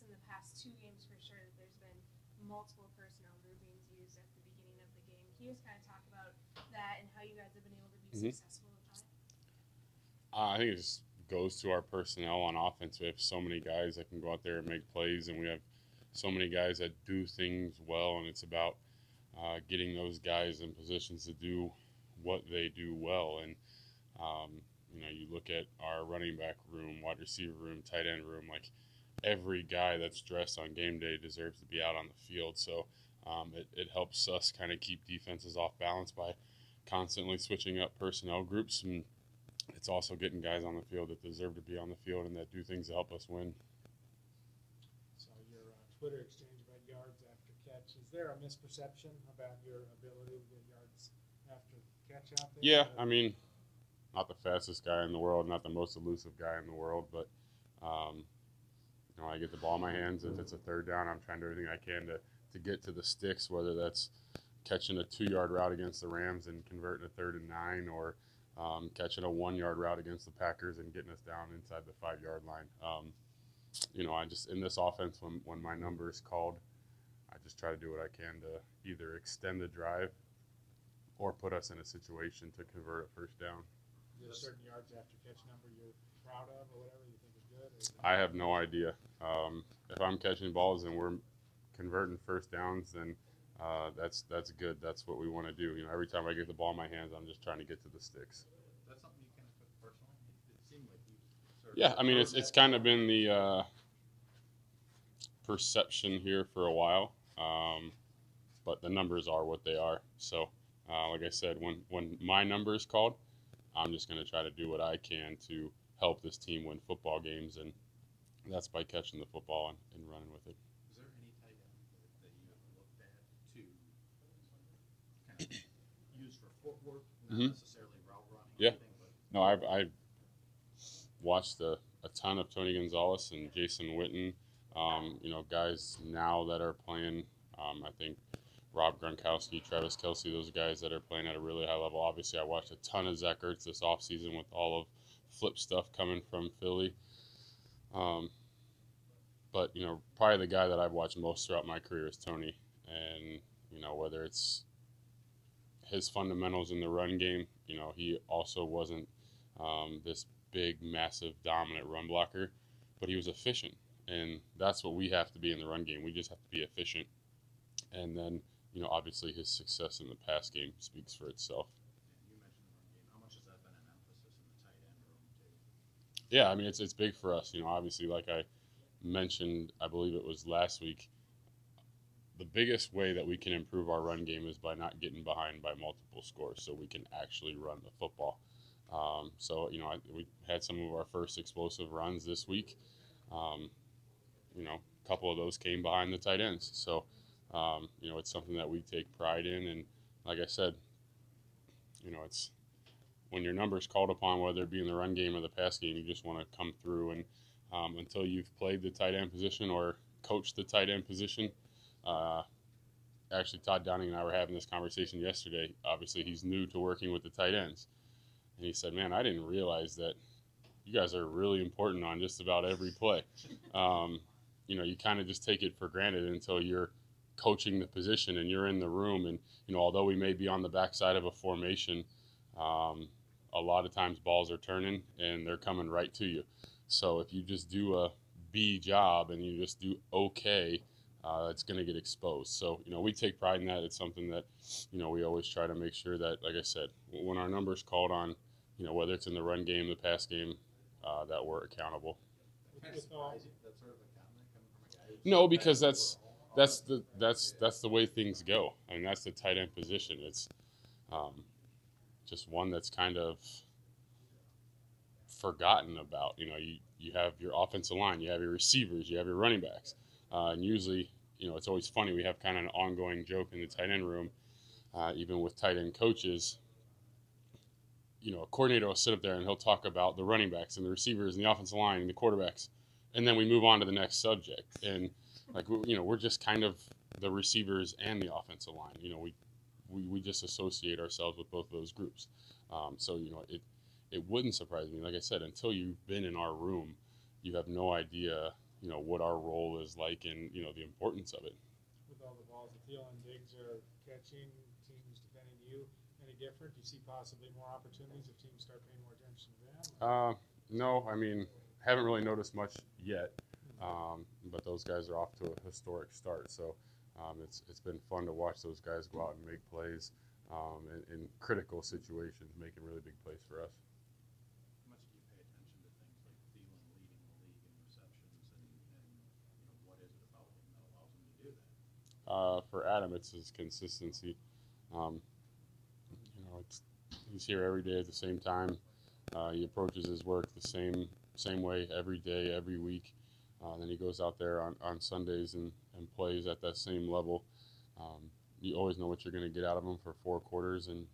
in the past 2 games for sure that there's been multiple personnel groupings used at the beginning of the game. Can you just kind of talk about that and how you guys have been able to be successful with that? I think it just goes to our personnel on offense. We have so many guys that can go out there and make plays, and we have so many guys that do things well, and it's about getting those guys in positions to do what they do well. And you look at our running back room, wide receiver room, tight end room, like every guy that's dressed on game day deserves to be out on the field. So it helps us kind of keep defenses off balance by constantly switching up personnel groups, and it's also getting guys on the field that deserve to be on the field and that do things to help us win. So your Twitter exchange about yards after catch, is there a misperception about your ability to get yards after catch out there? Yeah, I mean, not the fastest guy in the world, not the most elusive guy in the world, but I get the ball in my hands. If it's a third down, I'm trying to do everything I can to get to the sticks, whether that's catching a 2-yard route against the Rams and converting a 3rd and 9, or catching a 1-yard route against the Packers and getting us down inside the 5-yard line. I just, in this offense, when my number is called, I just try to do what I can to either extend the drive or put us in a situation to convert a first down. Is there a certain yards after catch number you're proud of or whatever you think is good? I have no idea. If I'm catching balls and we're converting first downs, then that's good. That's what we want to do. Every time I get the ball in my hands, I'm just trying to get to the sticks. That's something you kind of took personally. It seemed like you sort of it's kind of been the perception here for a while, but the numbers are what they are. So, like I said, when my number is called, I'm just going to try to do what I can to help this team win football games, and that's by catching the football and running with it. Is there any tight end that you have looked at to kind of use for footwork, not necessarily route running? Yeah. Anything, but No, I've watched a ton of Tony Gonzalez and Jason Witten, guys now that are playing. I think Rob Gronkowski, Travis Kelce, those guys that are playing at a really high level. Obviously, I watched a ton of Zach Ertz this offseason with all of Flip stuff coming from Philly. But, probably the guy that I've watched most throughout my career is Tony. And, whether it's his fundamentals in the run game, he also wasn't this big, massive, dominant run blocker, but he was efficient. And that's what we have to be in the run game. We just have to be efficient. And then, obviously his success in the pass game speaks for itself. you mentioned the run game. How much has that been an emphasis in the tight end room, too? Yeah, I mean, it's big for us. Obviously, like I mentioned, I believe it was last week, the biggest way that we can improve our run game is by not getting behind by multiple scores, so we can actually run the football. We had some of our first explosive runs this week. A couple of those came behind the tight ends. So, it's something that we take pride in. And like I said, it's when your number is called upon, whether it be in the run game or the pass game, you just want to come through. And until you've played the tight end position or coached the tight end position, actually Todd Downing and I were having this conversation yesterday. Obviously, he's new to working with the tight ends. And he said, man, I didn't realize that you guys are really important on just about every play. You kind of just take it for granted until you're coaching the position and you're in the room. And, although we may be on the backside of a formation, a lot of times balls are turning and they're coming right to you. So if you just do a B job and you just do okay, it's going to get exposed. So, we take pride in that. It's something that, we always try to make sure that, like I said, when our number's called on, whether it's in the run game, the pass game, that we're accountable. Kind of surprising that sort of a comment coming from a guy who's No, because that's the way things go. I mean, that's the tight end position. It's just one that's kind of forgotten about. You have your offensive line, you have your receivers, you have your running backs, and usually, it's always funny. We have kind of an ongoing joke in the tight end room, even with tight end coaches. A coordinator will sit up there and he'll talk about the running backs and the receivers and the offensive line and the quarterbacks, and then we move on to the next subject. And we're just kind of the receivers and the offensive line. We just associate ourselves with both of those groups. So it wouldn't surprise me. Like I said, until you've been in our room, you have no idea, what our role is like and, the importance of it. With all the balls that Thielen and Diggs are catching, teams depending on you, any different? Do you see possibly more opportunities if teams start paying more attention to them? No, I mean, haven't really noticed much yet, but those guys are off to a historic start. So it's been fun to watch those guys go out and make plays in critical situations, making really big plays for us. How much do you pay attention to things like Thielen leading the league in receptions, and what is it about him that allows him to do that? For Adam, it's his consistency. He's here every day at the same time. He approaches his work the same way every day, every week. Then he goes out there on Sundays and plays at that same level. You always know what you're going to get out of him for 4 quarters, and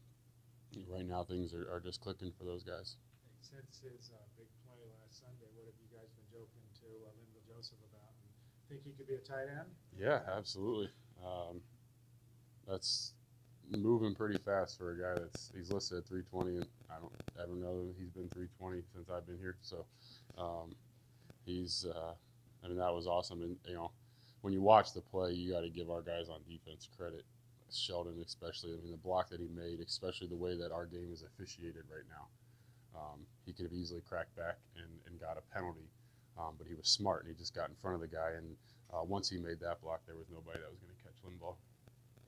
right now things are just clicking for those guys. Since his big play last Sunday, what have you guys been joking to Linville Joseph about? And think he could be a tight end? Yeah, absolutely. That's moving pretty fast for a guy he's listed at 320, and I don't ever know that he's been 320 since I've been here. So that was awesome. And when you watch the play, you got to give our guys on defense credit. Sheldon especially. The block that he made, especially the way that our game is officiated right now. He could have easily cracked back and got a penalty, but he was smart and he just got in front of the guy. And once he made that block, there was nobody that was going to catch Linville.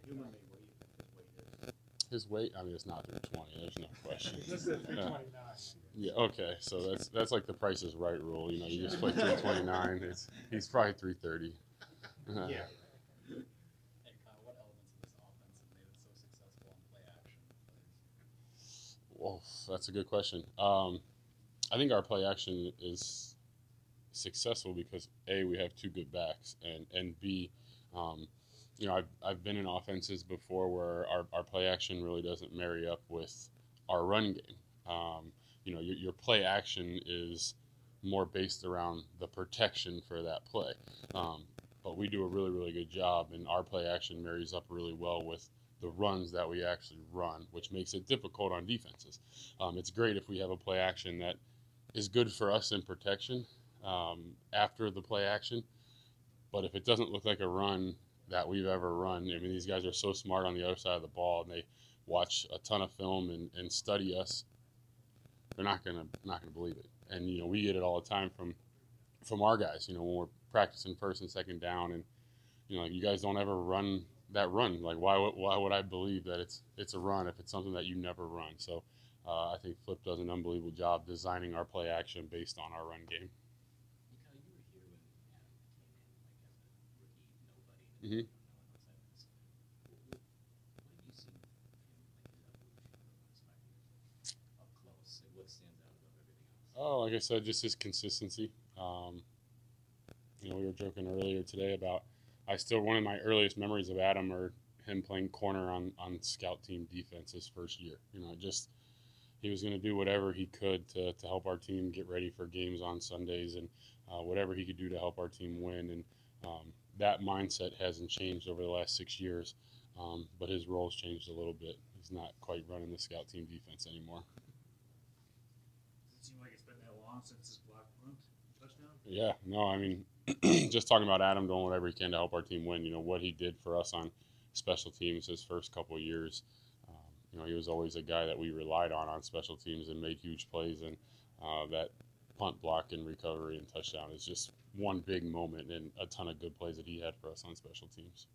Humanly, what do you think his weight is? His weight, it's not 320. There's no question. This is 329. Yeah. Okay. So that's like the Price is Right rule. You just play 329. He's probably 330. Yeah. Hey, Kyle, what elements of this offense have made it so successful on play action plays? Well, that's a good question. I think our play action is successful because A, we have 2 good backs, and B, I've been in offenses before where our play action really doesn't marry up with our run game. Your play action is more based around the protection for that play. But we do a really, really good job, and our play action marries up really well with the runs that we actually run, which makes it difficult on defenses. It's great if we have a play action that is good for us in protection after the play action, but if it doesn't look like a run that we've ever run, these guys are so smart on the other side of the ball, and they watch a ton of film and study us. They're not gonna believe it, and we get it all the time from our guys. When we're practicing first and second down, and you guys don't ever run that run. Like why would I believe that it's a run if it's something that you never run? So I think Flip does an unbelievable job designing our play action based on our run game. Kyle, you were here when Adam came in, as a rookie, nobody. Mm-hmm. What have you seen from him, his evolution over the past 5 years? Up close, what stands out above everything else? Oh, like I said, just his consistency. We were joking earlier today about one of my earliest memories of Adam are him playing corner on scout team defense his first year. He was going to do whatever he could to help our team get ready for games on Sundays and whatever he could do to help our team win. And that mindset hasn't changed over the last 6 years, but his role's changed a little bit. He's not quite running the scout team defense anymore. Does it seem like it's been that long since his block punt touchdown? Yeah, no, just talking about Adam doing whatever he can to help our team win. What he did for us on special teams his first couple of years. He was always a guy that we relied on special teams and made huge plays. And that punt block and recovery and touchdown is just one big moment and a ton of good plays that he had for us on special teams.